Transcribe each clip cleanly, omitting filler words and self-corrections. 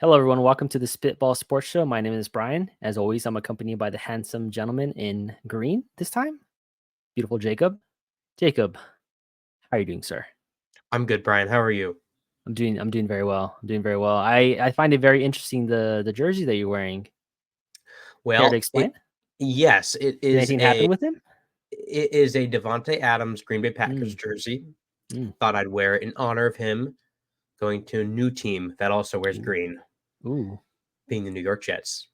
Hello, everyone. Welcome to the Spitball Sports Show. My name is Brian. As always, I'm accompanied by the handsome gentleman in green this time, beautiful Jacob. Jacob, how are you doing, sir? I'm good, Brian. How are you? I'm doing very well. I'm doing very well. I find it very interesting the jersey that you're wearing. Care to Well, explain? yes, Did anything happen with him? it is a Devonte Adams Green Bay Mm, Packers jersey. mm, Thought I'd wear it in honor of him going to a new team that also wears ooh, green, ooh. being the New York Jets.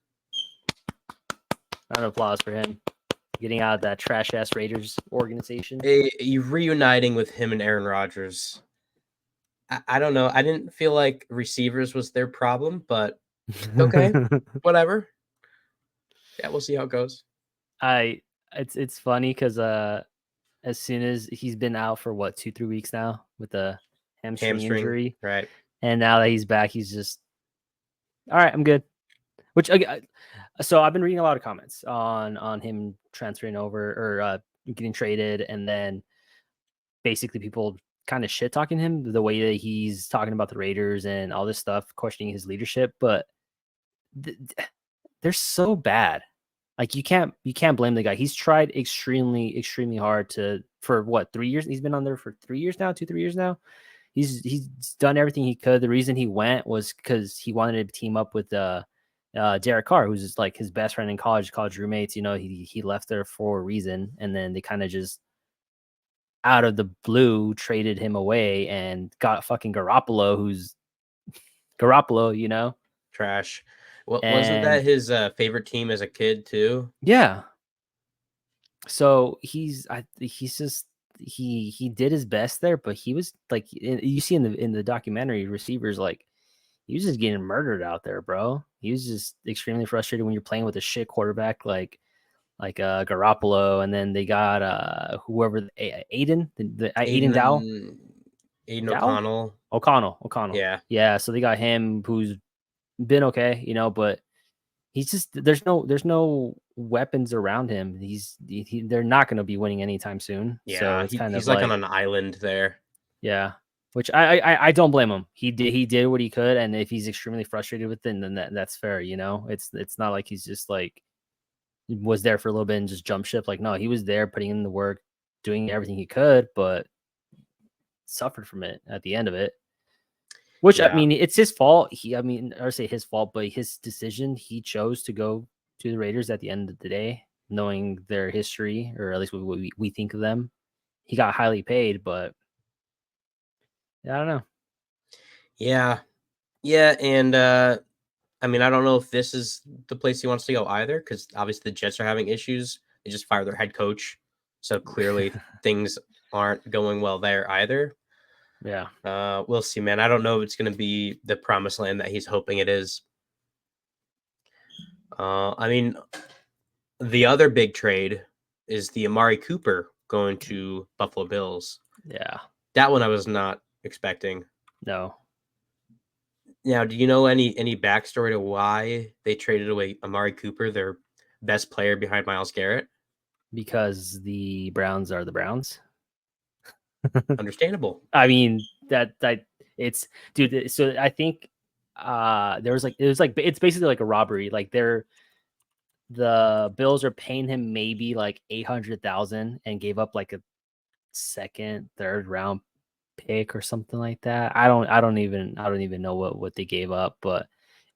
Round of applause for him getting out of that trash ass Raiders organization. Reuniting with him and Aaron Rodgers. I don't know. I didn't feel like receivers was their problem, but okay, whatever. Yeah, we'll see how it goes. I it's funny because as soon as he's been out for what 2-3 weeks now with a hamstring Hamstring, injury, right? and now that he's back, he's just all right. I'm good. Which so I've been reading a lot of comments on him transferring over or getting traded, and then basically people kind of shit talking him the way that he's talking about the Raiders and all this stuff, questioning his leadership, but th- they're so bad. Like you can't blame the guy. He's tried extremely hard for what 3 years. He's been on there for 3 years now, 2-3 years now. He's done everything he could. The reason he went was because he wanted to team up with Derek Carr, who's like his best friend in college roommates. You know, he left there for a reason, and then they kind of just out of the blue traded him away and got fucking Garoppolo, who's Garoppolo, you know, Trash. Well, wasn't that and his favorite team as a kid too? yeah. So he's just he did his best there, but he was like you see in the documentary, receivers like he was just getting murdered out there, bro. He was just extremely frustrated when you're playing with a shit quarterback like Garoppolo, and then they got whoever Aiden Aiden Dow Aiden Aiden Dow O'Connell. O'Connell. Yeah. Yeah, so they got him who's been okay, you know, but he's just there's no weapons around him. They're not going to be winning anytime soon. So Yeah, it's kind of he's like on like an island there. yeah, which I don't blame him. He did what he could, and if he's extremely frustrated with it, then that's fair. You know, it's not like he's just like was there for a little bit and just jump ship. Like no, he was there putting in the work, doing everything he could, but suffered from it at the end of it. Which I Yeah. mean, it's his fault. I mean, or say his fault, but his decision. He chose to go to the Raiders at the end of the day, knowing their history, or at least what we think of them. He got highly paid, but I don't know. Yeah. Yeah, and I mean, I don't know if this is the place he wants to go either cuz obviously the Jets are having issues. They just fired their head coach. So clearly things aren't going well there either. Yeah, We'll see, man. I don't know if it's going to be the promised land that he's hoping it is. I mean, the other big trade is the Amari Cooper going to Buffalo Bills. yeah, That one I was not expecting. no, Now, do you know any backstory to why they traded away Amari Cooper, their best player behind Myles Garrett? because the Browns are the Browns. Understandable. I mean that it's dude. So I think there was like it's basically like a robbery. Like the Bills are paying him maybe like 800,000 and gave up like a second, third round pick or something like that. I don't even know what they gave up, but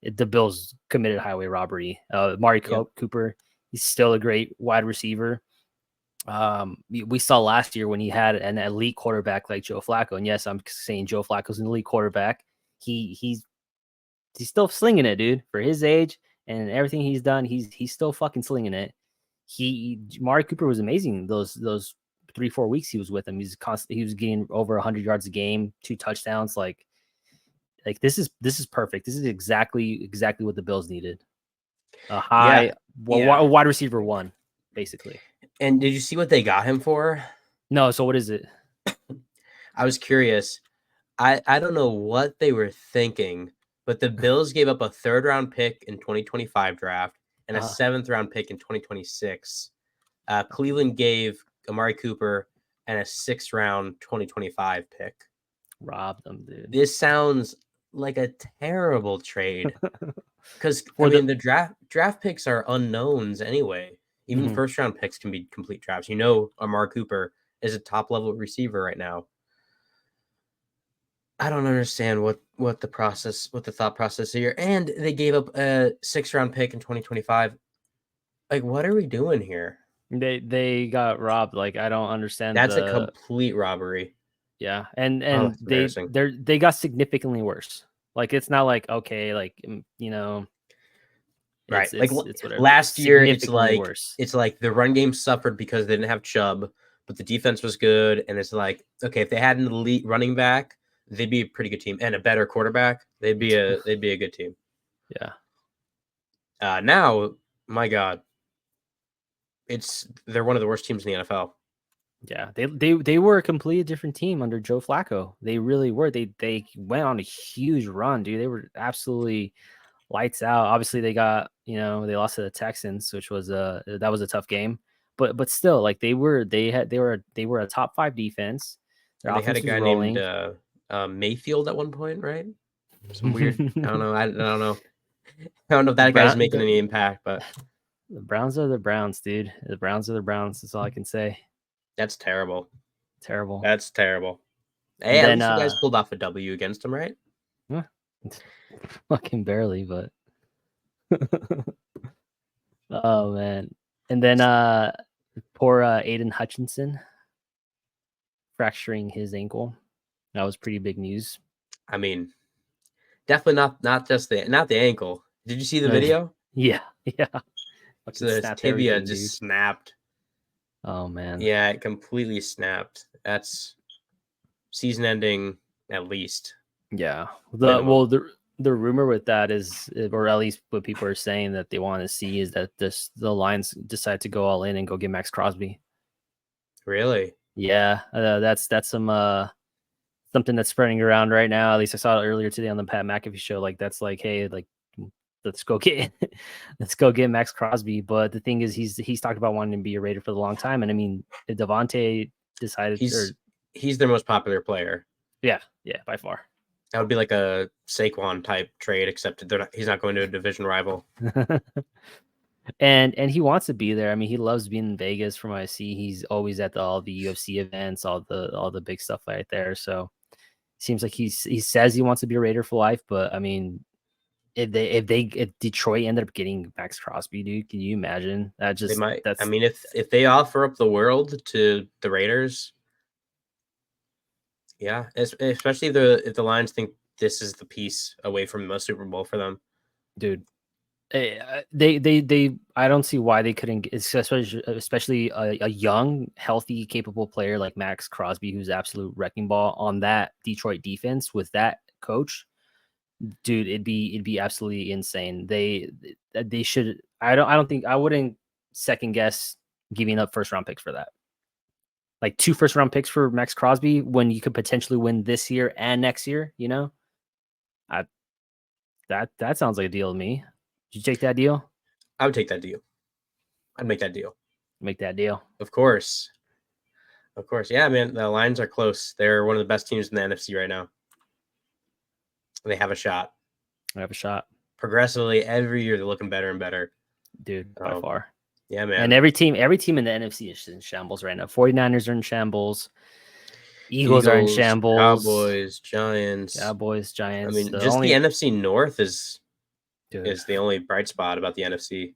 the Bills committed highway robbery. Mari Yep. Cooper, he's still a great wide receiver. We saw last year when he had an elite quarterback like Joe Flacco, and yes, I'm saying Joe Flacco's an elite quarterback. He's still slinging it, dude. For his age and everything he's done, he's still fucking slinging it. Mari Cooper was amazing those 3-4 weeks he was with him. He was getting over 100 yards a game, 2 touchdowns. Like this is perfect. This is exactly what the Bills needed. A Yeah. high Yeah. wide receiver one, basically. And did you see what they got him for? No, so what is it? I was curious. I don't know what they were thinking, but the Bills gave up a third round pick in 2025 draft and a Uh, seventh round pick in 2026. Cleveland gave Amari Cooper and a sixth round 2025 pick. rob them, dude. This sounds like a terrible trade. Because I For mean, the the draft picks are unknowns anyway. Even Mhm. first round picks can be complete drafts. You know, Amari Cooper is a top level receiver right now. I don't understand what the thought process here. And they gave up a 6th round pick in 2025. Like, what are we doing here? They got robbed. Like I don't understand That's a the complete robbery. yeah, Oh, and it's embarrassing. they got significantly worse. Like it's not like okay, like Right. it's Like it's whatever. It's last year, significantly worse. it's like the run game suffered because they didn't have Chubb, but the defense was good. And it's like, okay, if they had an elite running back, they'd be a pretty good team, and a better quarterback, they'd be a good team. Yeah. Now, my God, they're one of the worst teams in the NFL. Yeah, they were a completely different team under Joe Flacco. They really were. They went on a huge run, dude. They were absolutely lights out. Obviously, they got they lost to the Texans, which was that was a tough game. But still, like they were a top 5 defense. Their And they had a offense was guy named rolling. Mayfield at one point, right? Some weird. I don't know. I don't know. I don't know if the that guy's Brown making any impact, but the Browns are the Browns, dude. The Browns are the Browns. That's all I can say. that's terrible. Terrible. That's terrible. Hey, And at then least you guys pulled off a W against them, right? eh, fucking barely, but oh man. And then poor Aiden Hutchinson fracturing his ankle. That was pretty big news. I mean, definitely not just not the ankle. Did you see the Uh, video? yeah, yeah. Fucking So his snapped tibia everything, just dude. snapped. Oh man. Yeah, it completely snapped. That's season ending at least Yeah. minimum. The rumor with that is, or at least what people are saying that they want to see is that the Lions decide to go all in and go get Max Crosby. Really? Yeah, that's something that's spreading around right now. At least I saw it earlier today on the Pat McAfee show. Like that's like, hey, like let's go get let's go get Max Crosby. But the thing is, he's talked about wanting to be a Raider for a long time. And I mean, if Devontae decided, or He's their most popular player. yeah, by far. That would be like a Saquon type trade, except he's not going to a division rival. and he wants to be there. I mean, he loves being in Vegas. From what I see, he's always at all the UFC events, all the big stuff right there. So seems like he says he wants to be a Raider for life. But I mean, if Detroit ended up getting Max Crosby, dude, can you imagine? They might. I That's mean, if they offer up the world to the Raiders, yeah, especially if the Lions think this is the piece away from the Super Bowl for them. dude. They I don't see why they couldn't, especially a young, healthy, capable player like Max Crosby, who's absolute wrecking ball on that Detroit defense with that coach. Dude, it'd be absolutely insane. They should. I don't think I wouldn't second guess giving up first round picks for that. Like 2 first round picks for Max Crosby when you could potentially win this year and next year. I that sounds like a deal to me. Did you take that deal? I would take that deal. I'd make that deal. Make that deal. Of course. Of course. Yeah, man. The Lions are close. They're one of the best teams in the NFC right now. They have a shot. I have a shot, Progressively, every year they're looking better and better. dude, by far. Yeah, man. And every team in the NFC is in shambles right now. 49ers are in shambles. Eagles are in shambles. Cowboys, Giants. Giants. I mean, The just only the NFC North is dude. the only bright spot about the NFC.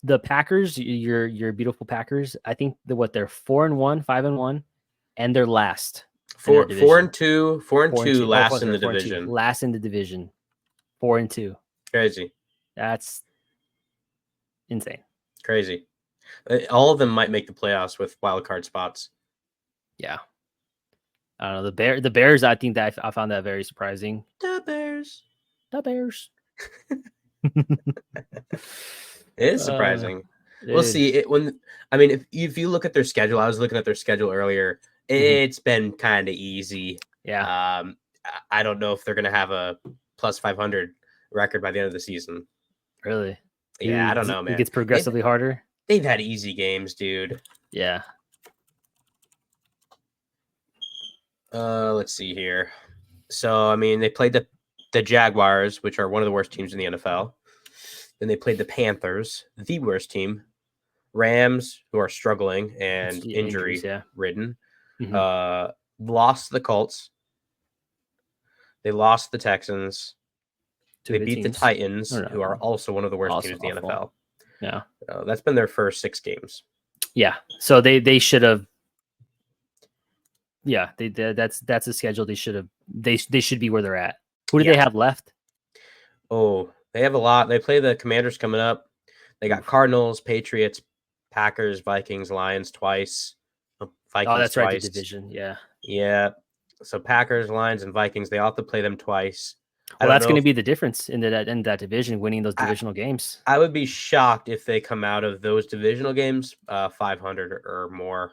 The Packers, your beautiful Packers. I think they're 4-1, 5-1, and they're last. Four and two, last in the 4-2. division. Last in the division. 4-2. Crazy. That's insane. Crazy. All of them might make the playoffs with wild card spots. Yeah. I don't know. The Bears, I think that I found that very surprising. The Bears. It is surprising. We'll see it if you look at their schedule. I was looking at their schedule earlier. It's been kind of easy. Yeah. I don't know if they're gonna have a plus 500 record by the end of the season. Really? Yeah, I don't know, man. It gets progressively harder. They've had easy games, dude. Yeah. Let's see here. So I mean, they played the Jaguars, which are one of the worst teams in the NFL. Then they played the Panthers, the worst team. Rams, who are struggling and Injuries, injury ridden. Mhm. Lost to the Colts. They lost to the Texans. Two They good beat the teams. Titans, Or who are no, also one of the worst also teams in the awful. NFL. Yeah. That's been their first 6 games. Yeah. So they should have. Yeah, that's a schedule they should have. They should be where they're at. Who do they have left? Oh, they have a lot. They play the Commanders coming up. They got Cardinals, Patriots, Packers, Vikings, Lions twice. Vikings Oh, that's right, the twice. division. Yeah. Yeah. So Packers, Lions, and Vikings, they all have to play them twice. Well, that's going to be the difference in that division, winning those divisional games. I would be shocked if they come out of those divisional games 500 or more.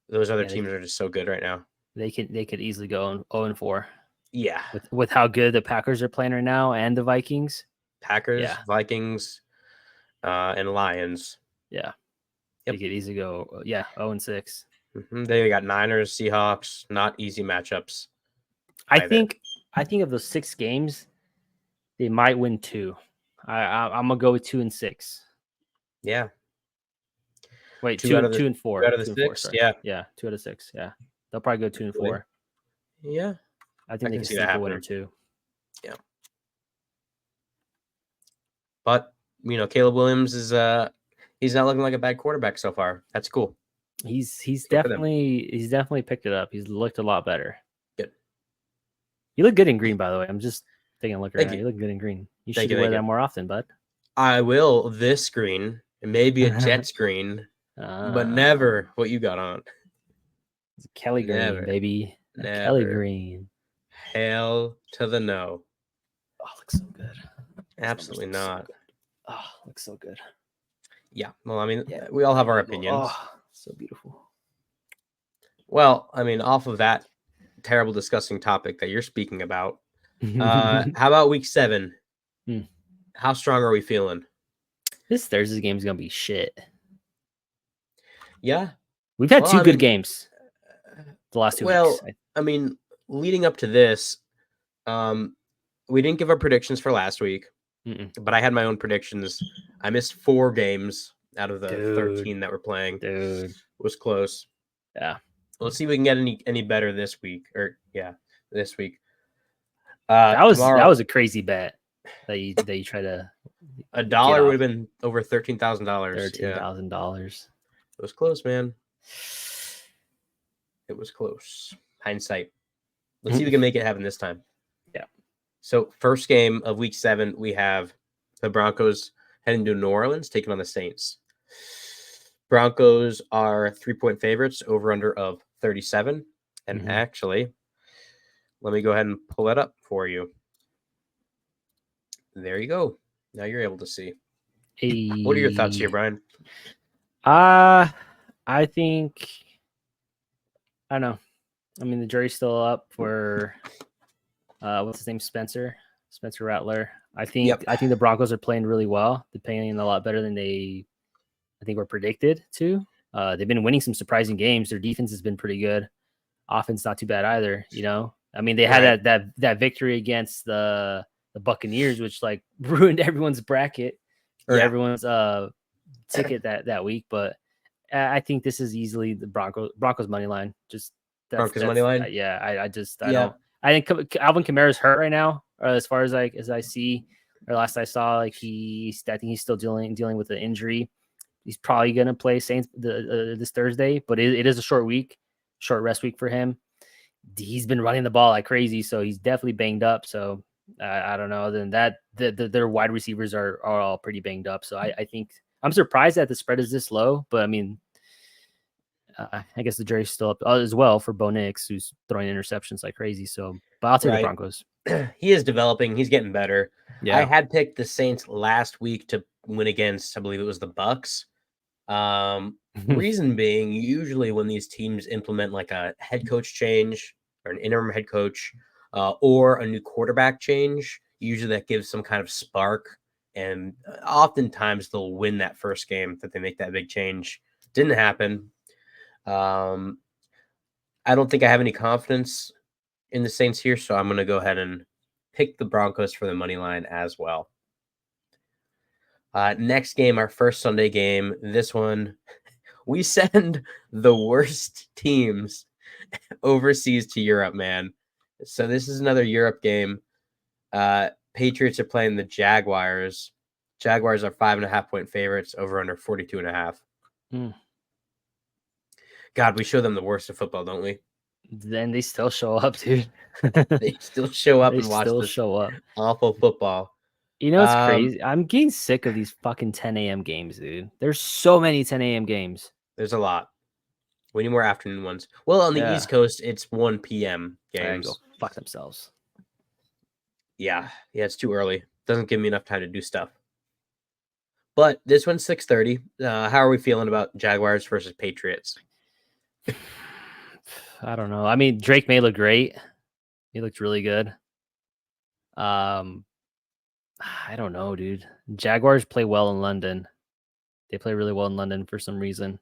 Those other teams are just so good right now. They could easily go 0-4. Yeah. With how good the Packers are playing right now and the Vikings. Packers, Vikings, and Lions. Yeah. Yep. They could easily go 0-6. They got Niners, Seahawks, not easy matchups. I think of those 6 games, they might win 2. I'm gonna go with 2-6. Yeah. Wait, 2 and 4. 2 out of the 6. Sorry. Yeah, 2 out of 6. Yeah, they'll probably go 2-4. Yeah, I think they can sneak a win or 2. Yeah, but Caleb Williams is he's not looking like a bad quarterback so far. That's cool. He's definitely picked it up. He's looked a lot better. Good. You look good in green, by the way. I'm just taking a look right now. You look good in green. You should wear that more often, bud. I will this green and maybe a Jets green, but never what you got on. It's Kelly green, baby. Kelly green. Hell to the no. Oh, looks so good. Absolutely not. So oh, looks so good. Yeah. Well, I mean, we all have our opinions. Oh, so beautiful. Well, I mean, off of that terrible, disgusting topic that you're speaking about, how about week 7? How strong are we feeling? This Thursday game is gonna be shit. Yeah, we've had 2 good games the last 2 weeks. I mean, leading up to this, we didn't give our predictions for last week, but I had my own predictions. I missed 4 games out of the 13 that we're playing. Dude, it was close. Yeah. Let's see if we can get any better this week. This week. That was a crazy bet that you try to. $1 would have been over $13,000. $13,000. It was close, man. It was close. Hindsight. Let's see if we can make it happen this time. Yeah. So first game of week 7, we have the Broncos heading to New Orleans, taking on the Saints. Broncos are 3-point favorites, over under of 37. And actually, let me go ahead and pull that up for you. There you go. Now you're able to see. What are your thoughts here, Brian? I think, I don't know. I mean, the jury's still up for what's his name, Spencer Rattler. I think the Broncos are playing really well. They're playing a lot better than I think were predicted to. They've been winning some surprising games. Their defense has been pretty good. Offense not too bad either. I mean, they had that victory against the Buccaneers, which like ruined everyone's bracket or everyone's ticket that week. But I think this is easily the Broncos money line. Just Broncos money line. I don't. I think Alvin Kamara's hurt right now, as far as as I see, or last I saw, I think he's still dealing with an injury. He's probably going to play Saints this Thursday, but it is a short rest week for him. He's been running the ball like crazy, so he's definitely banged up. So I don't know. Other than that, their wide receivers are all pretty banged up. So I think I'm surprised that the spread is this low, but I mean, I guess the jury's still up as well for Bo Nix, who's throwing interceptions like crazy. So, but I'll take the Broncos. He is developing. He's getting better. Yeah. I had picked the Saints last week to win against, I believe it was the Bucks. Reason being, usually when these teams implement like a head coach change or an interim head coach or a new quarterback change, usually that gives some kind of spark. And oftentimes they'll win that first game that they make that big change. Didn't happen. I don't think I have any confidence in the Saints here, so I'm going to go ahead and pick the Broncos for the money line as well. Next game, our first Sunday game. This one, we send the worst teams overseas to Europe, man. So this is another Europe game. Patriots are playing the Jaguars. Jaguars are 5.5-point favorites, over under 42.5. God, we show them the worst of football, don't we? Then they still show up, dude. They still show up They and watch still this show up. awful football. You know, it's crazy. I'm getting sick of these fucking 10 a.m. games, dude. There's so many 10 a.m. games. There's a lot. We need more afternoon ones. Well, on the East Coast, it's 1 p.m. games. Go fuck themselves. Yeah, it's too early. Doesn't give me enough time to do stuff. But this one's 6:30. How are we feeling about Jaguars versus Patriots? I don't know. I mean, Drake may look great. He looked really good. I don't know, dude. Jaguars play well in London. They play really well in London for some reason.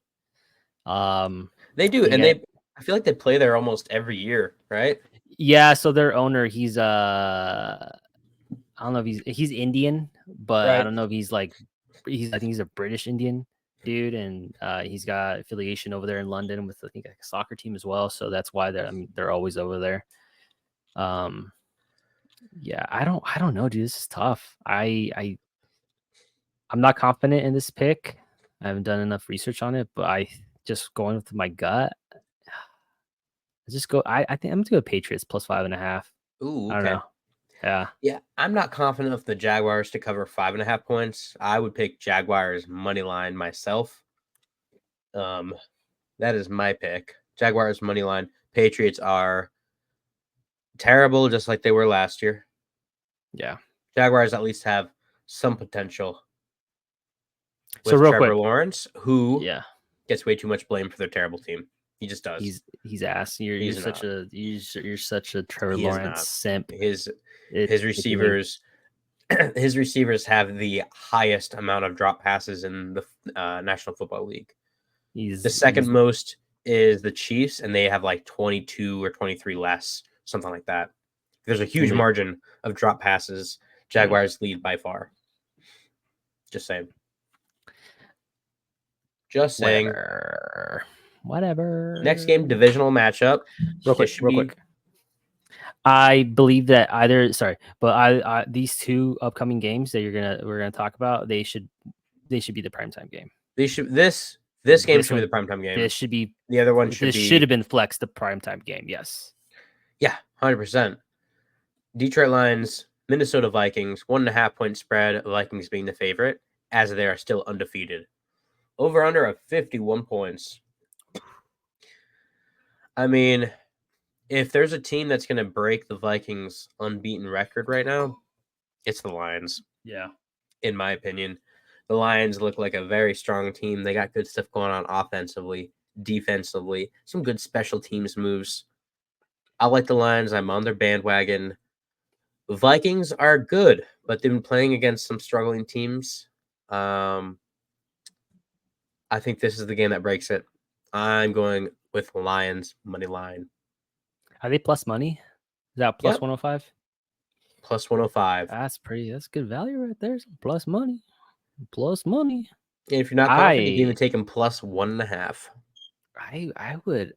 They do, and I feel like they play there almost every year, right? Yeah, so their owner, he's I don't know if he's Indian, but right. I don't know if he's I think he's a British Indian dude, and he's got affiliation over there in London with I think a soccer team as well. So that's why they're always over there. Yeah, I don't know, dude. This is tough. I'm not confident in this pick. I haven't done enough research on it, but I just going with my gut. I think I'm gonna go Patriots plus 5.5. Ooh, okay. I don't know. Yeah, I'm not confident of the Jaguars to cover 5.5 points. I would pick Jaguars money line myself. That is my pick. Jaguars money line. Patriots are terrible, just like they were last year. Yeah, Jaguars at least have some potential. So real Trevor quick, Lawrence, who gets way too much blame for their terrible team. He just does. He's ass. You're such a Trevor Lawrence simp. His receivers his receivers have the highest amount of drop passes in the National Football League. The second most is the Chiefs, and they have like 22 or 23 less, something like that. There's a huge margin of drop passes. Jaguars lead by far. Just saying. Just saying. Whatever. Next game, divisional matchup. Real quick. I believe that these two upcoming games that we're gonna talk about, they should be the primetime game. This game should be the primetime game. This should be the other one. Should have been flexed the primetime game. Yes. Yeah, 100%. Detroit Lions, Minnesota Vikings, 1.5 point spread. Vikings being the favorite, as they are still undefeated. Over under of 51 points. I mean, if there's a team that's going to break the Vikings' unbeaten record right now, it's the Lions. Yeah. In my opinion, the Lions look like a very strong team. They got good stuff going on offensively, defensively, some good special teams moves. I like the Lions. I'm on their bandwagon. Vikings are good, but they've been playing against some struggling teams. I think this is the game that breaks it. I'm going with Lions money line. Are they plus money? Is that plus 105? Plus 105. That's good value right there. Plus money. And if you're not confident, you can even take them plus 1.5. I would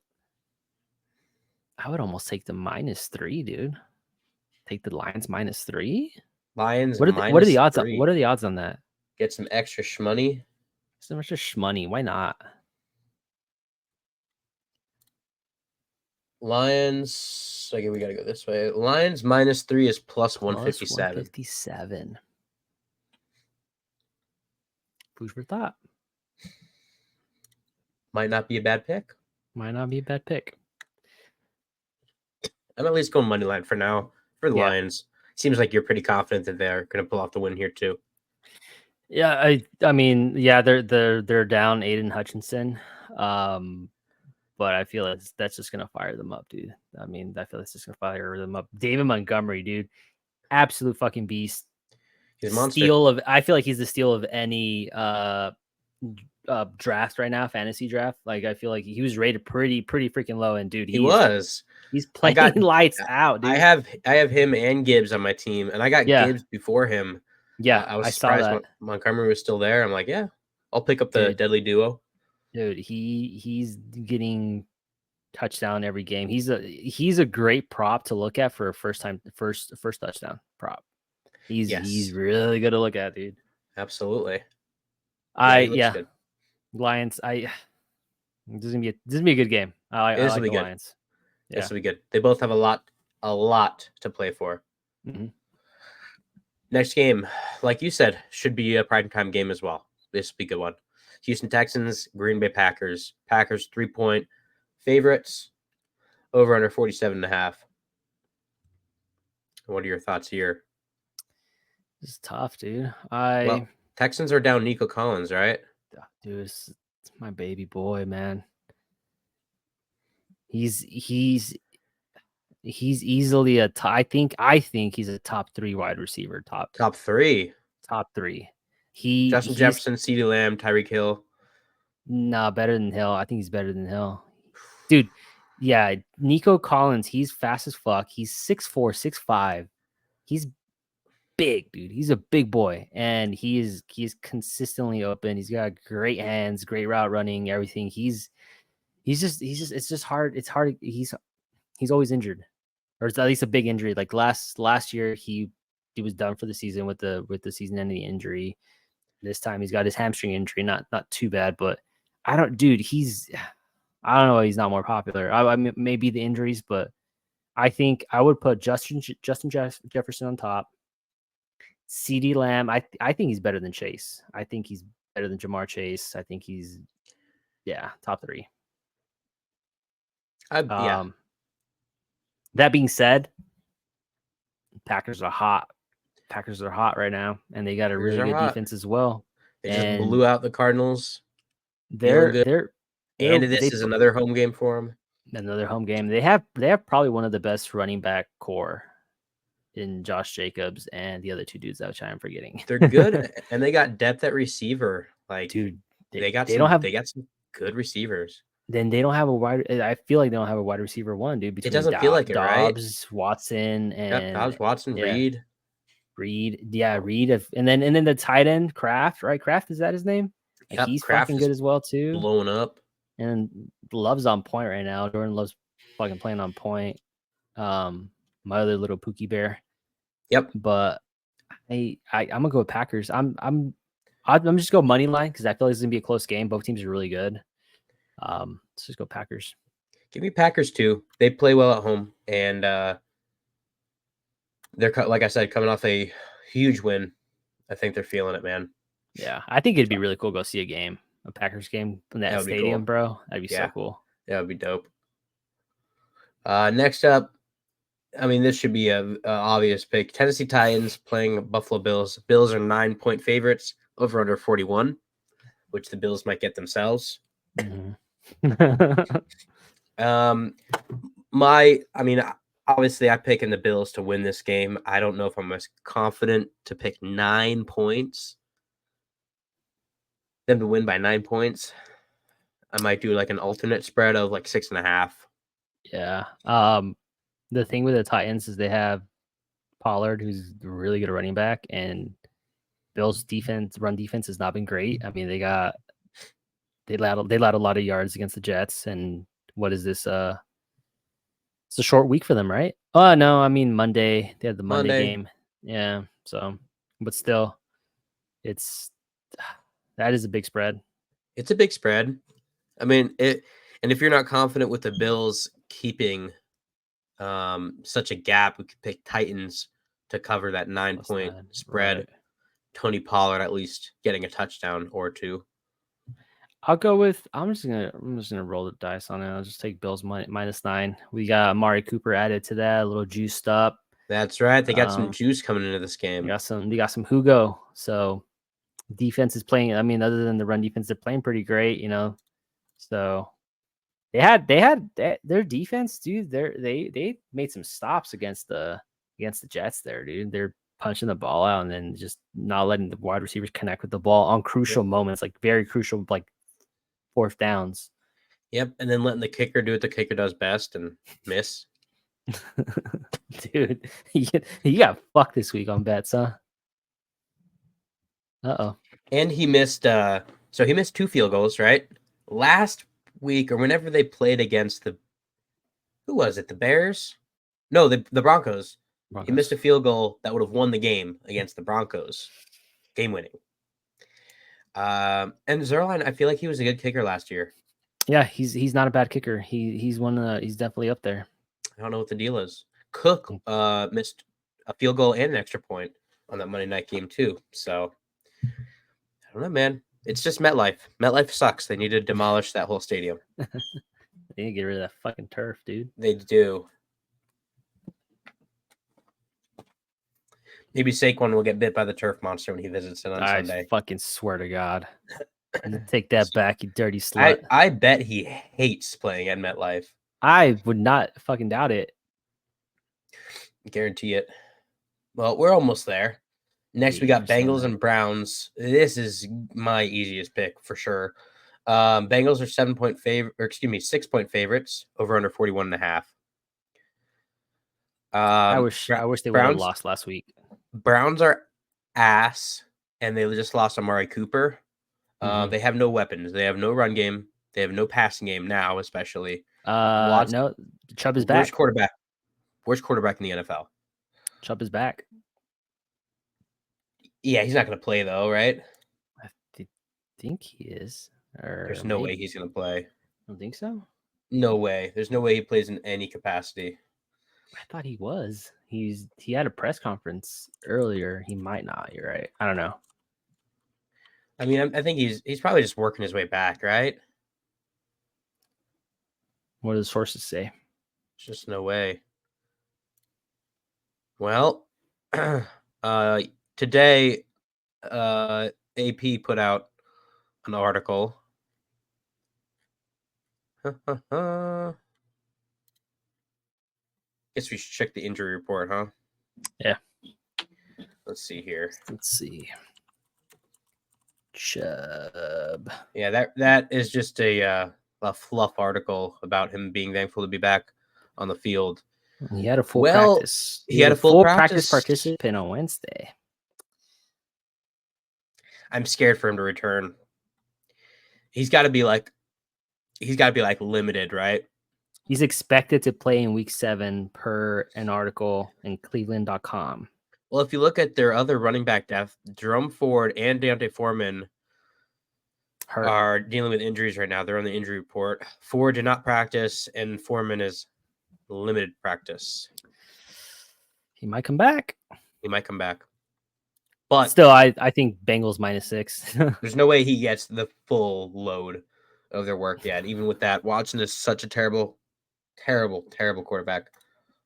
almost take the -3, dude. Take the Lions -3. Lions. What are the odds? What are the odds on that? Get some extra shmoney. Some extra shmoney. Why not? Lions. Okay, we gotta go this way. Lions -3 is plus 157. 157. Food for thought. Might not be a bad pick. I'm at least going money line for now for the Lions. Seems like you're pretty confident that they're going to pull off the win here too. Yeah, I mean, they're down Aiden Hutchinson, but I feel that's just gonna fire them up, dude. I mean, I feel it's just gonna fire them up. David Montgomery, dude, absolute fucking beast. He's a monster. I feel like he's the steal of any draft right now, fantasy draft. Like I feel like he was rated pretty freaking low, and dude, he was. He's I got playing lights out, I dude. have him and Gibbs on my team, and I got Yeah, Gibbs before him. yeah, I was I saw surprised that, Montgomery was still there. I'm like, yeah, I'll pick up the dude. deadly duo. Dude, he's getting touchdown every game. He's a great prop to look at for a first touchdown prop. He's Yes, really good to look at, dude. absolutely. Yeah, he looks Yeah, good. Lions. This is gonna be a good game. I This will like be the good. Lions. Yeah. This will be good. They both have a lot to play for. Mhm. Next game, like you said, should be a prime time game as well. This will be a good one. Houston Texans, Green Bay Packers. Packers 3-point favorites. Over under 47.5. What are your thoughts here? This is tough, dude. Well, Texans are down Nico Collins, right? Dude, it's my baby boy, man. He's easily I think he's a top 3 wide receiver, Top three. top 3. Justin He's Jefferson, CeeDee Lamb, Tyreek Hill. nah better than Hill. I think he's better than Hill. Dude, yeah, Nico Collins, he's fast as fuck. He's 6'4", 6'5". He's big, dude. He's a big boy, and he's consistently open. He's got great hands, great route running, everything. He's just it's just hard. It's hard. He's always injured, or it's at least a big injury. Like last year, he was done for the season with the season-ending injury. This time he's got his hamstring injury. Not too bad, but I don't, dude. I don't know why he's not more popular. I mean, maybe the injuries, but I think I would put Justin Jefferson on top. CeeDee Lamb, I think he's better than Chase. I think he's better than Jamar Chase. I think he's top 3. Yeah, That being said, Packers are hot. Packers are hot right now, and they got a Packers really are good hot. defense as well. They just And blew out the Cardinals. Feeling they're good. they're And they this is another home game for them. another home game. They have probably one of the best running back core in Josh Jacobs and the other 2 dudes that I'm forgetting. They're good, and they got depth at receiver. Like Dude, they got they don't have some good receivers. then they don't have a wide. I feel like they don't have a wide receiver one, dude. It Between doesn't feel like it, right? Dobbs, Watson, Yep, and Dobbs, Watson, yeah, Reed. Reed. Yeah, Reed. And then the tight end Kraft, right? Kraft, is that his name? Like Yep, he's Kraft fucking is good as well too. blowing up. And Love's on point right now. Jordan Love's fucking playing on point. My other little Pookie Bear. Yep. But I'm gonna go with Packers. I'm just go money line because I feel like it's gonna be a close game. Both teams are really good. Let's just go Packers. Give me Packers too. They play well at home, and they're like I said, coming off a huge win. I think they're feeling it, man. Yeah, I think it'd be really cool to go see a Packers game in that stadium, cool. bro. That'd be so cool. That would be dope. Next up, I mean, this should be a obvious pick. Tennessee Titans playing Buffalo Bills. Bills are 9-point favorites, over under 41, which the Bills might get themselves. Mm-hmm. Obviously, I pick in the Bills to win this game. I don't know if I'm as confident to pick 9 points. Them to win by 9 points. I might do like an alternate spread of like 6.5. Yeah. The thing with the Titans is they have Pollard, who's really good at running back, and Bills' run defense has not been great. I mean, they allowed a lot of yards against the Jets, and what is this? It's a short week for them, right? Oh no, I mean Monday. They had the Monday game. Yeah. So, but still, that is a big spread. It's a big spread. I mean, and if you're not confident with the Bills keeping such a gap, we could pick Titans to cover that 9-point spread. Right. Tony Pollard at least getting a touchdown or 2. I'm just gonna roll the dice on it. I'll just take Bills -9. We got Amari Cooper added to that, a little juiced up. That's right. They got some juice coming into this game. They got some Hugo. So defense is playing. I mean, other than the run defense, they're playing pretty great, you know. So they had their defense, dude. They made some stops against the Jets there, dude. They're punching the ball out and then just not letting the wide receivers connect with the ball on crucial moments, like very crucial, like 4th downs. Yep, and then letting the kicker do what the kicker does best and miss. Dude, you got fucked this week on bets, huh? Uh-oh. And he missed so he missed 2 field goals, right? Last week or whenever they played against who was it? The Bears? No, the Broncos. He missed a field goal that would have won the game against the Broncos. Game winning. And Zerline, I feel like he was a good kicker last year. Yeah, he's not a bad kicker. He's definitely up there. I don't know what the deal is. Cook missed a field goal and an extra point on that Monday night game too. So I don't know, man. It's just MetLife. MetLife sucks. They need to demolish that whole stadium. They need to get rid of that fucking turf, dude. They do. Maybe Saquon will get bit by the turf monster when he visits it on Sunday. I fucking swear to God. Take that back, you dirty slut. I bet he hates playing at MetLife. I would not fucking doubt it. Guarantee it. Well, we're almost there. Next, we got Bengals and Browns. This is my easiest pick for sure. Bengals are 6-point favorites, over under 41.5. I wish they would have lost last week. Browns are ass, and they just lost Amari Cooper. They have no weapons. They have no run game. They have no passing game now, especially. No, Chubb is back. Worst quarterback in the NFL. Chubb is back. Yeah, he's not going to play though, right? I think he is. There's no way he's going to play. I don't think so. No way. There's no way he plays in any capacity. I thought he was. He had a press conference earlier. He might not. You're right. I don't know. I mean, I think he's probably just working his way back, right? What do the sources say? There's just no way. Well, today, AP put out an article. Guess we should check the injury report, huh? Yeah. Let's see here. Let's see. Chubb. Yeah, that is just a fluff article about him being thankful to be back on the field. He had a full practice. He had a full practice participant on Wednesday. I'm scared for him to return. He's got to be like limited, right? He's expected to play in week 7 per an article in Cleveland.com. Well, if you look at their other running back depth, Jerome Ford and Deontay Foreman are dealing with injuries right now. They're on the injury report. Ford did not practice, and Foreman is limited practice. He might come back. But still, I think Bengals -6. There's no way he gets the full load of their work yet. Even with that, Watson is such a terrible quarterback.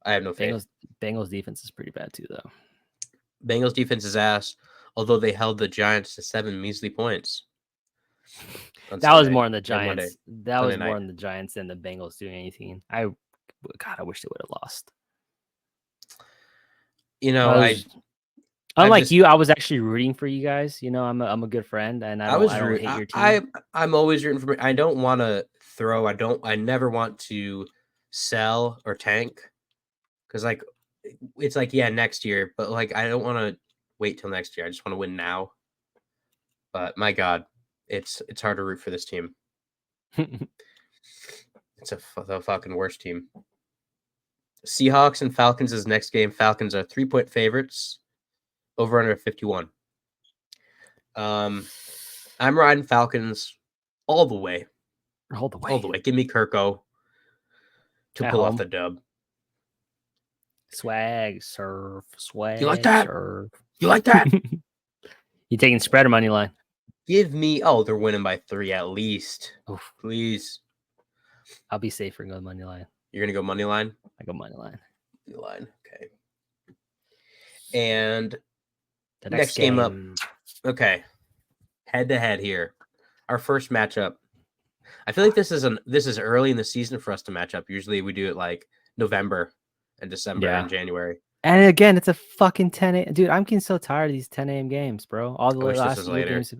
I have no faith. Bengals defense is pretty bad too, though. Bengals defense is ass, although they held the Giants to 7 measly points. That was more on the Giants. That was more on the Giants than the Bengals doing anything. I wish they would have lost. You know, unlike you, I was actually rooting for you guys. You know, I'm a good friend, and I don't hate your team. I'm always rooting for. I don't want to throw. I never want to sell or tank, because it's next year. But I don't want to wait till next year. I just want to win now. But my God, it's hard to root for this team. It's the fucking worst team. Seahawks and Falcons is next game. Falcons are 3-point favorites. Over under 51. I'm riding Falcons all the way. All the way. Give me Kirko to pull off the dub. Swag, serve, swag. You like that? Serve. You like that? You taking spread or money line? Give me. Oh, they're winning by 3 at least. Oof. Please. I'll be safer and go money line. You're gonna go money line? I go money line. Money line. Okay. And the next game up. Okay. Head to head here. Our first matchup. I feel like this is early in the season for us to match up. Usually we do it November and December and January. And again, it's a fucking 10 a.m. Dude, I'm getting so tired of these 10 a.m. games, bro. All the last few games.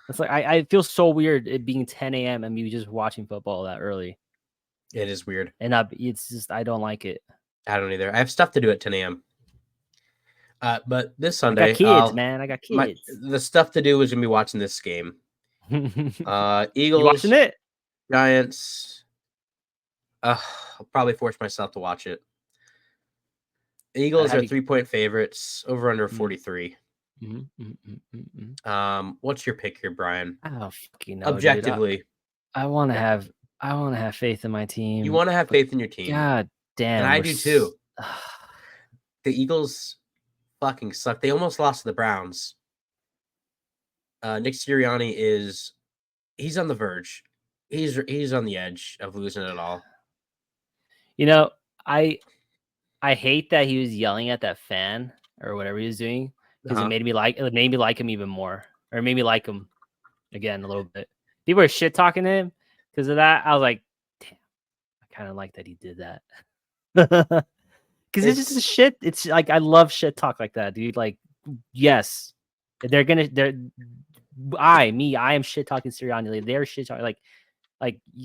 It's I feel so weird it being 10 a.m. and me just watching football that early. It is weird. And it's just I don't like it. I don't either. I have stuff to do at 10 a.m. But this I got Sunday, kids, man. I got kids. the stuff to do is gonna be watching this game. You watching Eagles, it? Giants. I'll probably force myself to watch it. Eagles are 3-point favorites. Over under 43. What's your pick here, Brian? I don't fucking know, Objectively, dude. I want to have faith in my team. you want to have faith in your team. God damn, and I do too. The Eagles fucking suck. They almost lost to the Browns. Nick Sirianni he's on the verge. He's on the edge of losing it all. You know, I hate that he was yelling at that fan or whatever he was doing because it made me like him even more, or it made me like him again a little bit. People were shit talking to him because of that. I was like, damn, I kind of like that he did that. Because it's just shit. It's like, I love shit talk like that, dude. Like, yes, I am shit talking Sirianni. They're shit talking like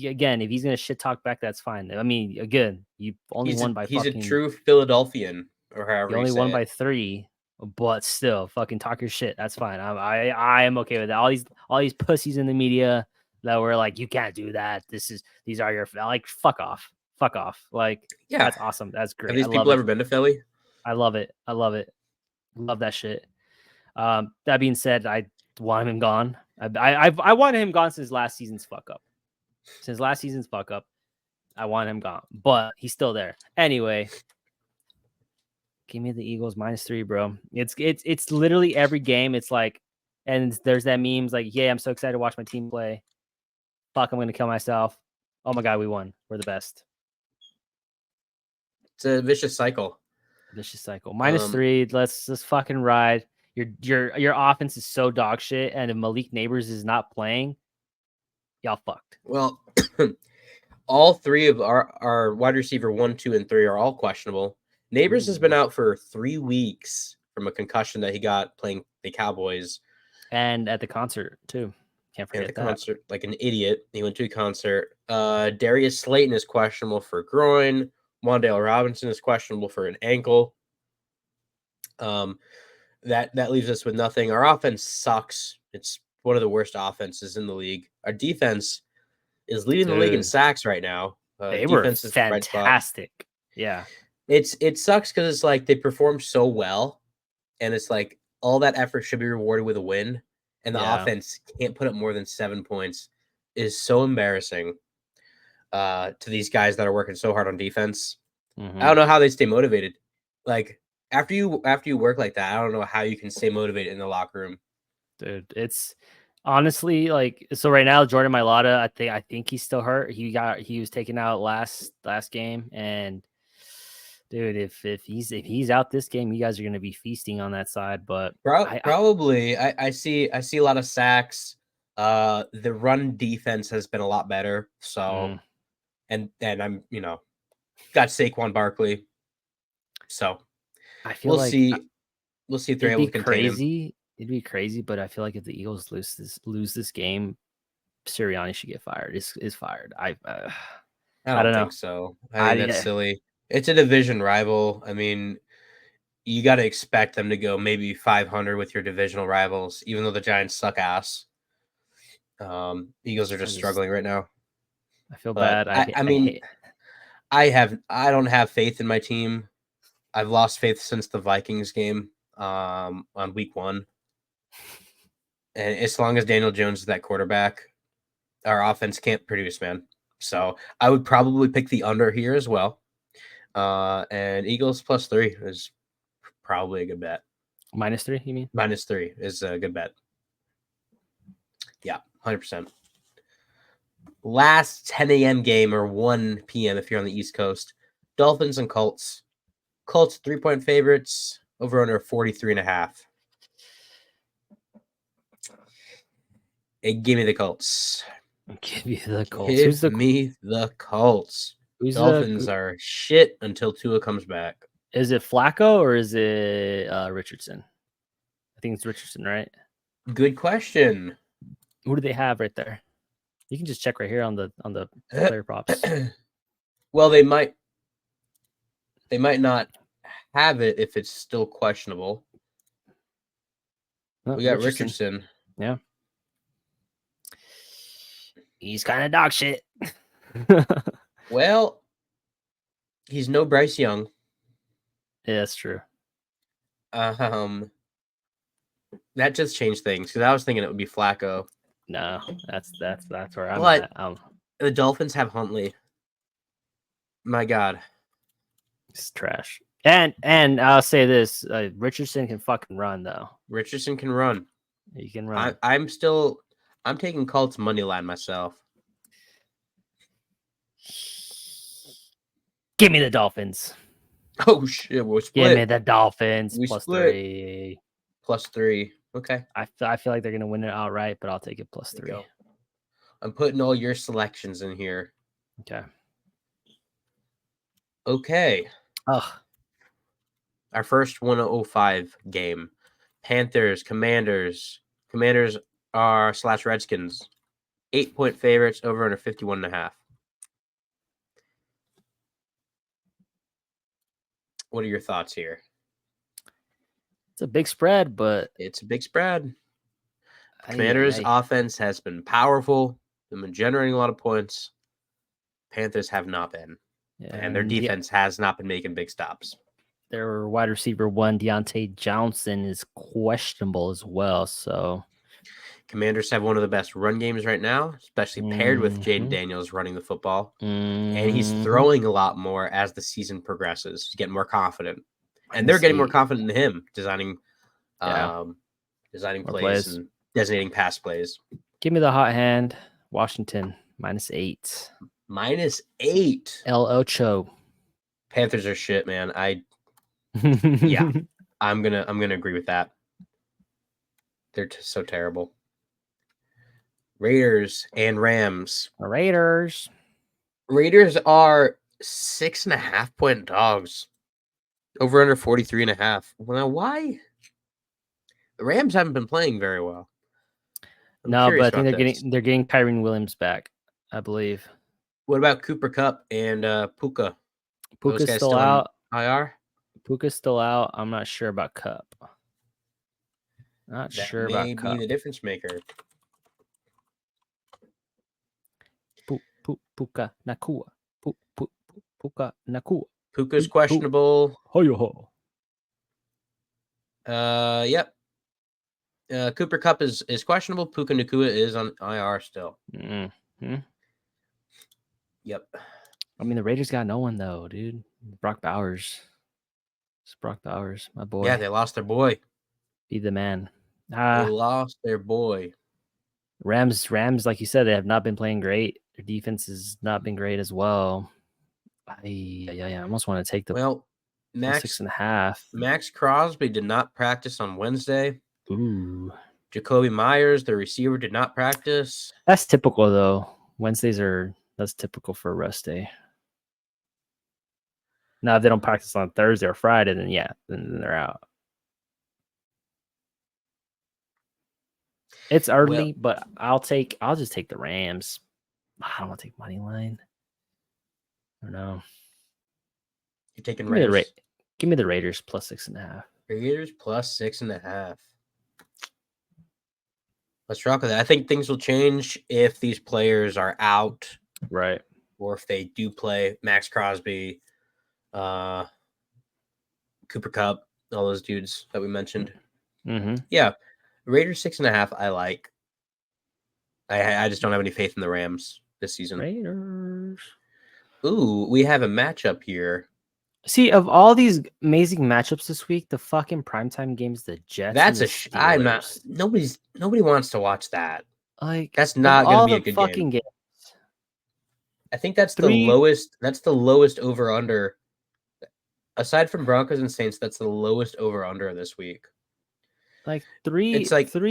again. If he's gonna shit talk back, that's fine. I mean, again, you only won by he's a true Philadelphian, or however you only won by 3, but still, fucking talk your shit. That's fine. I am okay with that. All these pussies in the media that were like, you can't do that. These are your, like, fuck off. Like, yeah, that's awesome. That's great. Have these people ever been to Philly? I love it. Love that shit. That being said, I want him gone. I wanted him gone since last season's fuck up. I want him gone, but he's still there. Anyway, give me the Eagles -3, bro. It's literally every game. It's like, and there's that memes like, yeah, I'm so excited to watch my team play. Fuck, I'm gonna kill myself. Oh my god, we won. We're the best. It's a vicious cycle. -3. Let's fucking ride. Your offense is so dog shit, and if Malik Neighbors is not playing, y'all fucked. Well, all 3 of our wide receiver 1, 2, and 3 are all questionable. Neighbors has been out for 3 weeks from a concussion that he got playing the Cowboys. And at the concert, too. Can't forget at the concert, like an idiot. He went to a concert. Darius Slayton is questionable for groin. Wan'Dale Robinson is questionable for an ankle. That leaves us with nothing. Our offense sucks. It's one of the worst offenses in the league. Our defense is leading the league in sacks right now. They were fantastic. Yeah. It sucks because it's like they perform so well, and it's like all that effort should be rewarded with a win, and the offense can't put up more than 7 points. It is so embarrassing to these guys that are working so hard on defense. I don't know how they stay motivated. Like, after you work like that, I don't know how you can stay motivated in the locker room. Dude, it's honestly like, so right now Jordan Mailata, I think he's still hurt. He was taken out last game, and dude, if he's out this game, you guys are going to be feasting on that side. But probably I see a lot of sacks. The run defense has been a lot better. So and I'm got Saquon Barkley. So I feel we'll see if they're able to contain him. It'd be crazy, but I feel like if the Eagles lose this game, Sirianni should get fired. Is fired. I don't think so. I think that's silly. It's a division rival. I mean, you got to expect them to go maybe 500 with your divisional rivals, even though the Giants suck ass. Eagles are just struggling right now. I feel bad. I don't have faith in my team. I've lost faith since the Vikings game on week 1. And as long as Daniel Jones is that quarterback, our offense can't produce, man. So I would probably pick the under here as well. And Eagles +3 is probably a good bet. -3, you mean? -3 is a good bet. Yeah, 100%. Last 10 a.m. game, or 1 p.m. if you're on the East Coast. Dolphins and Colts. Colts 3-point favorites. Over under 43.5. Give me the Colts. Give me the Colts. Give me the Colts. Dolphins are shit until Tua comes back. Is it Flacco or is it Richardson? I think it's Richardson, right? Good question. Who do they have right there? You can just check right here on the player props. Well, they might. They might not have it if it's still questionable. Oh, We got Richardson. Yeah. He's kind of dog shit. Well, he's no Bryce Young. Yeah, that's true. That just changed things because I was thinking it would be Flacco. No, that's where I'm But at. the Dolphins have Huntley. My God, It's trash. And I'll say this: Richardson can fucking run though. Richardson can run. He can run. I'm taking Colts money line myself. Give me the Dolphins. Oh shit, we're split. Give me the Dolphins We plus split. 3. +3. Okay. I feel like they're gonna win it outright, but I'll take it +3. I'm putting all your selections in here. Okay. Okay. Ugh. Our first 105 game. Panthers, Commanders. Commanders are / Redskins. 8-point favorites over under 51.5. What are your thoughts here? It's a big spread, but It's a big spread. Commanders' offense has been powerful. They've been generating a lot of points. Panthers have not been. Yeah, and their defense has not been making big stops. Their wide receiver 1, Deontay Johnson, is questionable as well. So Commanders have one of the best run games right now, especially paired with Jaden Daniels running the football. And he's throwing a lot more as the season progresses. He's getting more confident. And they're getting more confident in him, designing plays and designating pass plays. Give me the hot hand. Washington, -8. -8. El Ocho. Panthers are shit, man. Yeah, I'm gonna agree with that. They're so terrible. Raiders and Rams. Raiders are 6.5-point dogs. Over under 43.5. Well, why? The Rams haven't been playing very well. No, but I think they're getting Kyren Williams back, I believe. What about Cooper Kupp and Puka? Puka's still out. IR? Puka's still out. I'm not sure about Kupp. Not sure about Kupp. That may be the difference maker. Puka Nakua. Puka Nakua. Puka's questionable. Ho. Yep. Cooper Kupp is questionable. Puka Nakua is on IR still. Mm-hmm. Yep. I mean, the Raiders got no one though, dude. Brock Bowers. It's Brock Bowers, my boy. Yeah, they lost their boy. Be the man. They lost their boy. Rams, like you said, they have not been playing great. Their defense has not been great as well. I almost want to take the Max 6.5. Max Crosby did not practice on Wednesday. Ooh. Jacoby Myers, the receiver, did not practice. That's typical though. That's typical for a rest day. Now, if they don't practice on Thursday or Friday, then they're out. It's early, but I'll just take the Rams. I don't want to take money line. I don't know. You're taking Rams? Give me the Raiders +6.5. Raiders +6.5. Let's rock with that. I think things will change if these players are out. Right. Or if they do play. Max Crosby, Cooper Kupp, all those dudes that we mentioned. Mm-hmm. Yeah. Raiders 6.5, I like. I just don't have any faith in the Rams this season. Raiders. Ooh, we have a matchup here. See, of all these amazing matchups this week, the fucking primetime games, the Jets. That's I'm not. Nobody wants to watch that. Like, that's not going to be a good fucking game. Games. I think that's the lowest. That's the lowest over under. Aside from Broncos and Saints, that's the lowest over under this week. Like three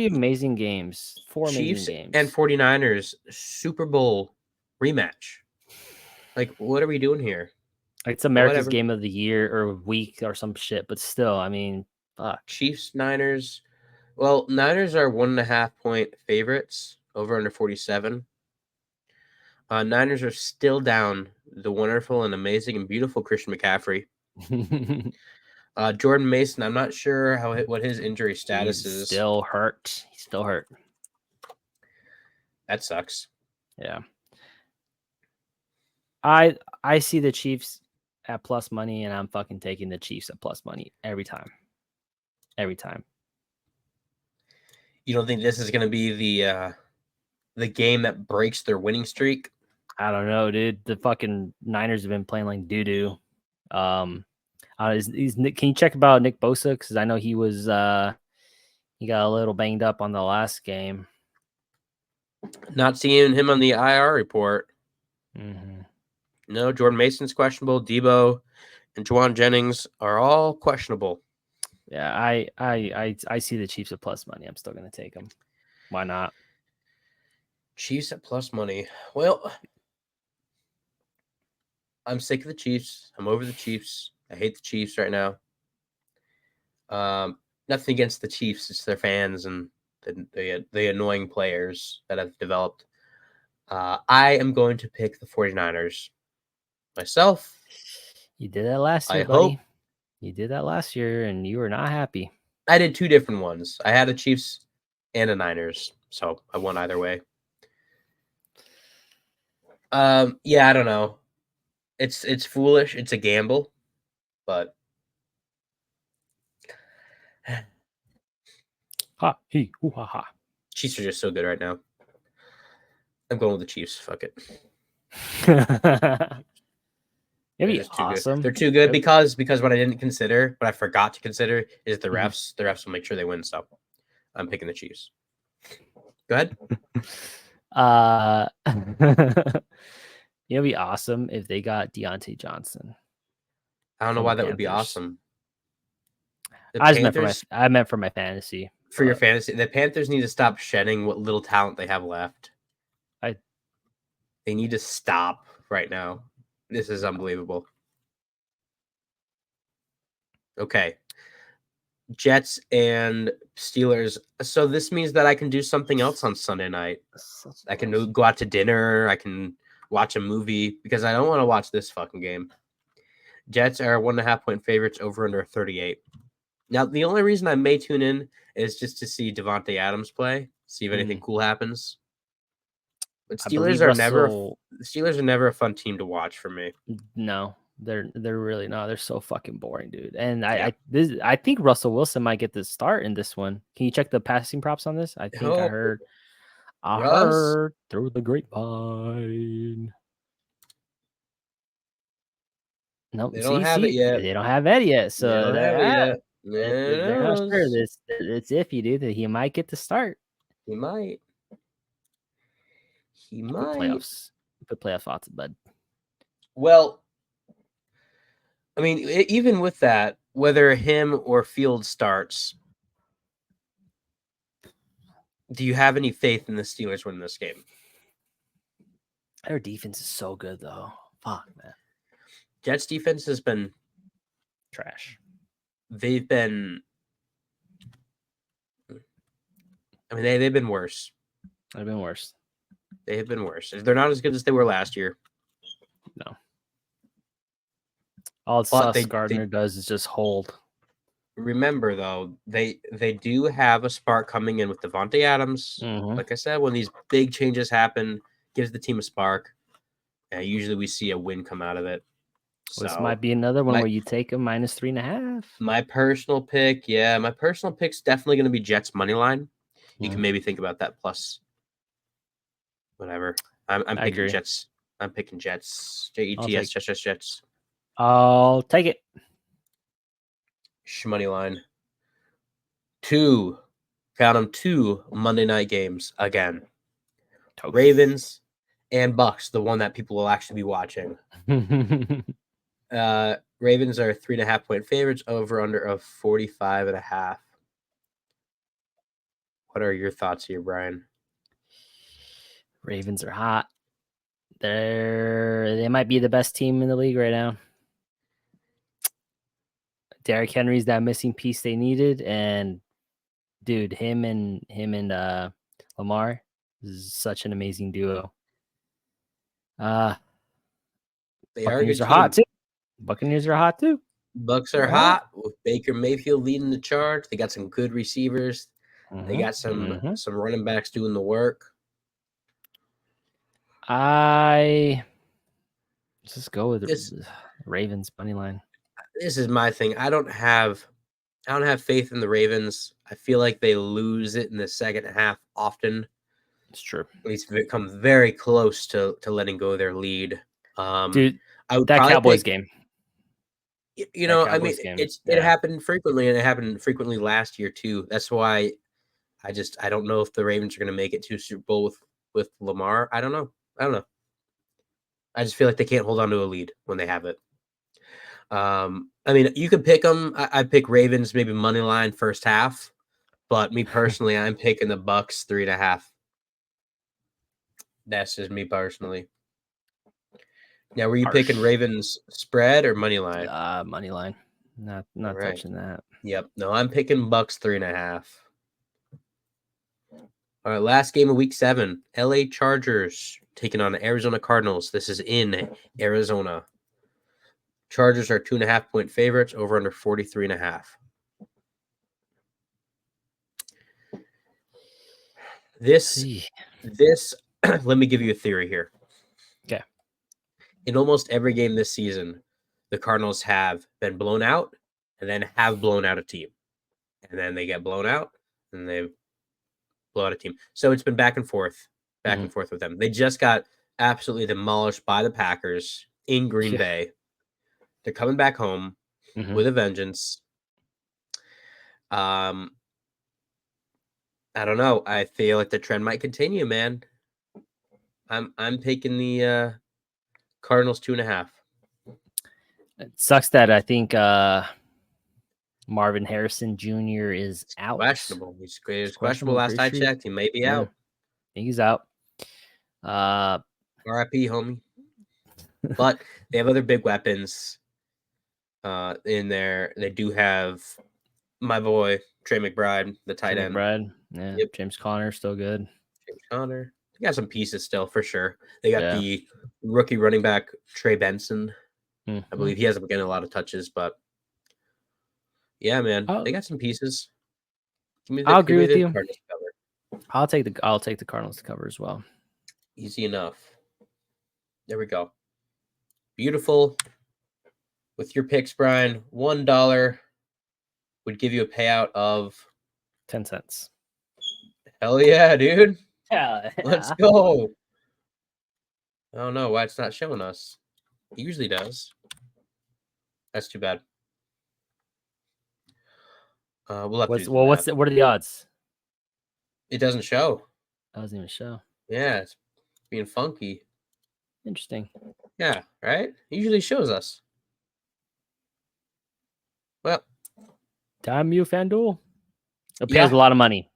amazing games, 4 Chiefs amazing games, and 49ers Super Bowl rematch. Like, what are we doing here? It's America's game of the year or week or some shit, but still, I mean, fuck. Chiefs, Niners. Well, Niners are 1.5-point favorites over under 47. Niners are still down the wonderful and amazing and beautiful Christian McCaffrey. Jordan Mason, I'm not sure what his injury status He's is. still hurt. He's still hurt. That sucks. Yeah. I see the Chiefs at plus money, and I'm fucking taking the Chiefs at plus money every time. Every time. You don't think this is going to be the game that breaks their winning streak? I don't know, dude. The fucking Niners have been playing like doo doo. Can you check about Nick Bosa? Because I know he was he got a little banged up on the last game. Not seeing him on the IR report. Mm-hmm. No, Jordan Mason's questionable. Debo and Juwan Jennings are all questionable. Yeah, I see the Chiefs at plus money. I'm still gonna take them. Why not? Chiefs at plus money. Well, I'm sick of the Chiefs. I'm over the Chiefs. I hate the Chiefs right now. Nothing against the Chiefs. It's their fans and the annoying players that have developed. I am going to pick the 49ers myself. You did that last year, I buddy. hope. You did that last year, and you were not happy. I did two different ones. I had a Chiefs and a Niners, so I won either way. Yeah, I don't know. It's foolish. It's a gamble, but Ha he hoo ha ha. Chiefs are just so good right now. I'm going with the Chiefs. Fuck it. It'd be awesome. They're too good because what I didn't consider, what I forgot to consider, is the refs. The refs will make sure they win. So I'm picking the Chiefs. Go ahead. It'd be awesome if they got Deontay Johnson. I don't know why that would be awesome. I meant for my fantasy. For your fantasy, the Panthers need to stop shedding what little talent they have left. They need to stop right now. This is unbelievable. Okay. Jets and Steelers. So this means that I can do something else on Sunday night. I can go out to dinner. I can watch a movie because I don't want to watch this fucking game. Jets are 1.5 point favorites over under 38. Now, the only reason I may tune in is just to see Devontae Adams play, see if anything cool happens. But Steelers are never a fun team to watch for me. No, they're really not. They're so fucking boring, dude. And I think Russell Wilson might get the start in this one. Can you check the passing props on this? I think I heard through the grapevine. No, they don't have it yet. They don't have it yet. So they're not sure. It's iffy, dude. That he might get the start. He might. Playoffs. Put playoff odds, bud. Well, I mean, even with that, whether him or Field starts, do you have any faith in the Steelers winning this game? Their defense is so good, though. Fuck, man. Jets defense has been trash. They've been. I mean, they've been worse. They've been worse. They have been worse. They're not as good as they were last year. No. All Sauce Gardner does is just hold. Remember, though, they do have a spark coming in with Devontae Adams. Mm-hmm. Like I said, when these big changes happen, gives the team a spark. Usually we see a win come out of it. This might be another one where you take a -3.5. My personal pick, my personal pick's definitely going to be Jets money line. You can maybe think about that plus whatever. I'm picking Jets. I'm picking Jets. Jets. Jets. I'll take it. Money line. Two Monday night games again. Toast. Ravens and Bucks, the one that people will actually be watching. Ravens are 3.5 point favorites, over under of 45.5. What are your thoughts here, Brian? Ravens are hot. They might be the best team in the league right now. Derrick Henry's that missing piece they needed, and dude, him and Lamar is such an amazing duo. They are hot too. Buccaneers are hot too. Bucks are hot with Baker Mayfield leading the charge. They got some good receivers. They got some running backs doing the work. Let's just go with Ravens money line. This is my thing. I don't have faith in the Ravens. I feel like they lose it in the second half often. It's true. At least they come very close to letting go of their lead. Dude, I would that Cowboys pick, game. you know, I mean, game, it happened frequently, and it happened frequently last year too. That's why I don't know if the Ravens are going to make it to Super Bowl with Lamar. I don't know. I just feel like they can't hold on to a lead when they have it. I mean, you could pick them. I pick Ravens maybe money line first half, but me personally, I'm picking the Bucks 3.5. That's just me personally. Now, were you picking Ravens spread or money line? Money line. Not touching that. Yep. No, I'm picking Bucks 3.5. All right, last game of Week 7, LA Chargers taking on the Arizona Cardinals. This is in Arizona. Chargers are 2.5-point favorites, over under 43.5. This, let me give you a theory here. Okay. In almost every game this season, the Cardinals have been blown out and then have blown out a team. And then they get blown out and they blow out a team. So it's been back and forth with them. They just got absolutely demolished by the Packers in Green Bay. They're coming back home with a vengeance. I don't know. I feel like the trend might continue, man. I'm taking the Cardinals 2.5. It sucks that I think Marvin Harrison Jr. is out. Questionable. He's questionable. Last I checked, he may be out. I think he's out. R.I.P. homie. But they have other big weapons in there. They do have my boy Trey McBride, the tight end. McBride, yeah. Yep. James Conner still good. James Conner. They got some pieces still for sure. They got the rookie running back Trey Benson. I believe he hasn't getting a lot of touches, but yeah, man, they got some pieces. I'll agree with you. I'll take the Cardinals to cover as well. Easy enough. There we go. Beautiful. With your picks, Brian, $1 would give you a payout of 10 cents. Hell yeah, dude. Yeah. Let's go. I don't know why it's not showing us. It usually does. That's too bad. We'll have to. What are the odds? It doesn't show. It doesn't even show. Yeah, it's being funky. Interesting. Yeah, right? It usually shows us. Well, damn you, FanDuel. It pays a lot of money.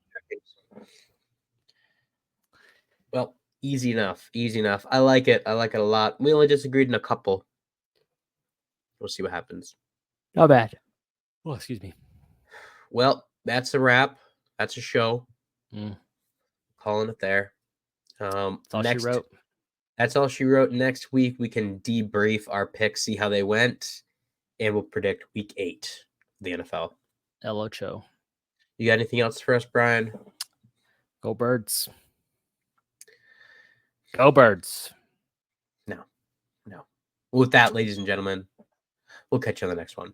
Well, easy enough. Easy enough. I like it. I like it a lot. We only disagreed in a couple. We'll see what happens. Not bad. Oh, excuse me. Well, that's a wrap. That's a show. Calling it there. That's all she wrote. That's all she wrote. Next week, we can debrief our picks, see how they went, and we'll predict Week 8 of the NFL. El Ocho. You got anything else for us, Brian? Go Birds. Go Birds. No. With that, ladies and gentlemen, we'll catch you on the next one.